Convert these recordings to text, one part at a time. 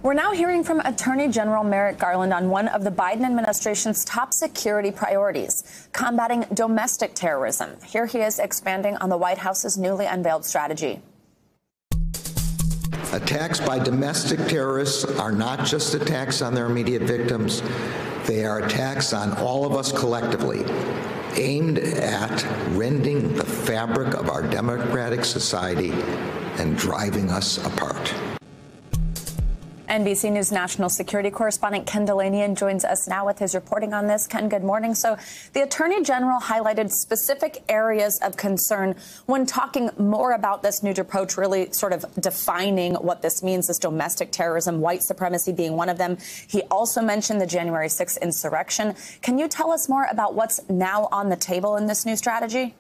We're now hearing from Attorney General Merrick Garland on one of the Biden administration's top security priorities, combating domestic terrorism. Here he is expanding on the White House's newly unveiled strategy. Attacks by domestic terrorists are not just attacks on their immediate victims. They are attacks on all of us collectively, aimed at rending the fabric of our democratic society and driving us apart. NBC News national security correspondent Ken Dilanian joins us now with his reporting on this. Ken, good morning. So the Attorney General highlighted specific areas of concern when talking more about this new approach, really sort of defining what this means, this domestic terrorism, white supremacy being one of them. He also mentioned the January 6th insurrection. Can you tell us more about what's now on the table in this new strategy?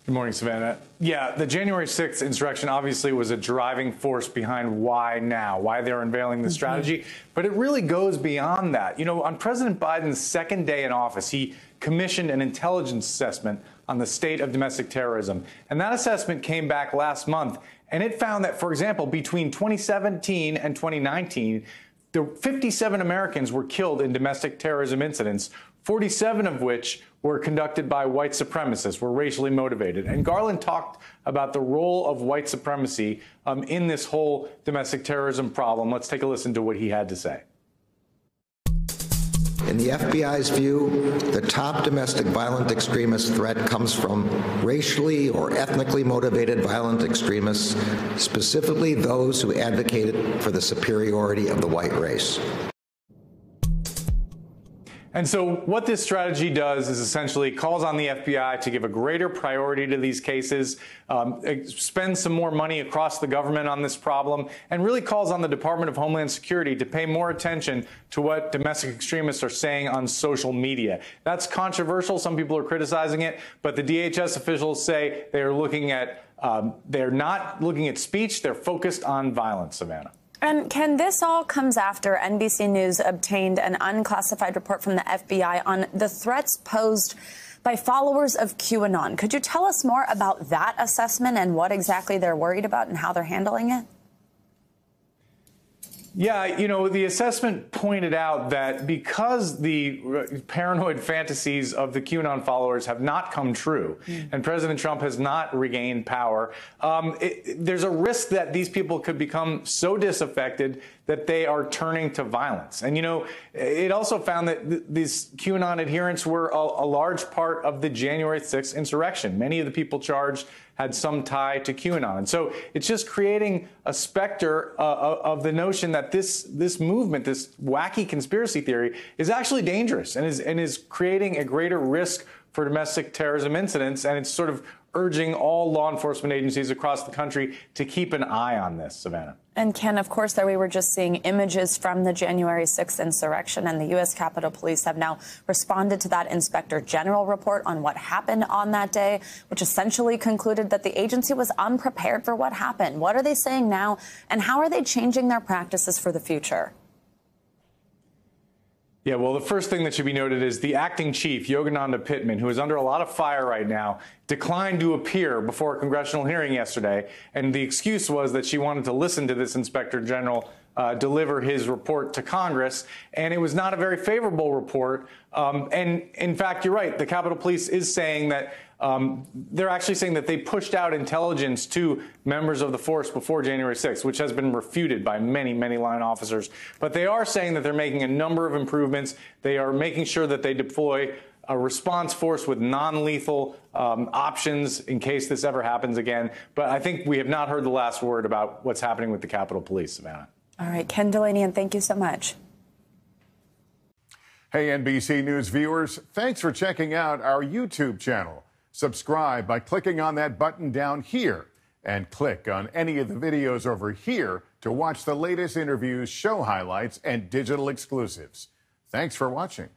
Good morning, Savannah. Yeah, the January 6th insurrection obviously was a driving force behind why now, why they're unveiling the strategy. But it really goes beyond that. You know, on President Biden's second day in office, he commissioned an intelligence assessment on the state of domestic terrorism. And that assessment came back last month. And it found that, for example, between 2017 and 2019, 57 Americans were killed in domestic terrorism incidents, 47 of which were conducted by white supremacists, were racially motivated. And Garland talked about the role of white supremacy in this whole domestic terrorism problem. Let's take a listen to what he had to say. In the FBI's view, the top domestic violent extremist threat comes from racially or ethnically motivated violent extremists, specifically those who advocated for the superiority of the white race. And so what this strategy does is essentially calls on the FBI to give a greater priority to these cases, spend some more money across the government on this problem, and really calls on the Department of Homeland Security to pay more attention to what domestic extremists are saying on social media. That's controversial. Some people are criticizing it, but the DHS officials say they are looking at, they're not looking at speech, they're focused on violence, Savannah. And Ken, this all comes after NBC News obtained an unclassified report from the FBI on the threats posed by followers of QAnon. Could you tell us more about that assessment and what exactly they're worried about and how they're handling it? Yeah, you know, the assessment pointed out that because the paranoid fantasies of the QAnon followers have not come true and President Trump has not regained power, there's a risk that these people could become so disaffected that they are turning to violence. And, you know, it also found that these QAnon adherents were a large part of the January 6th insurrection. Many of the people charged had some tie to QAnon. And so it's just creating a specter of the notion that this movement, this wacky conspiracy theory, is actually dangerous and is creating a greater risk for domestic terrorism incidents. And it's sort of urging all law enforcement agencies across the country to keep an eye on this, Savannah. And Ken, of course, there we were just seeing images from the January 6th insurrection, and the U.S. Capitol Police have now responded to that Inspector General report on what happened on that day, which essentially concluded that the agency was unprepared for what happened. What are they saying now, and how are they changing their practices for the future? Yeah, well, the first thing that should be noted is the acting chief, Yogananda Pittman, who is under a lot of fire right now, declined to appear before a congressional hearing yesterday. And the excuse was that she wanted to listen to this Inspector General deliver his report to Congress. And it was not a very favorable report. And in fact, you're right. The Capitol Police is saying that they're actually saying that they pushed out intelligence to members of the force before January 6th, which has been refuted by many, many line officers. But they are saying that they're making a number of improvements. They are making sure that they deploy a response force with non-lethal options in case this ever happens again. But I think we have not heard the last word about what's happening with the Capitol Police, Savannah. All right, Ken Dilanian, thank you so much. Hey, NBC News viewers, thanks for checking out our YouTube channel. Subscribe by clicking on that button down here and click on any of the videos over here to watch the latest interviews, show highlights, and digital exclusives. Thanks for watching.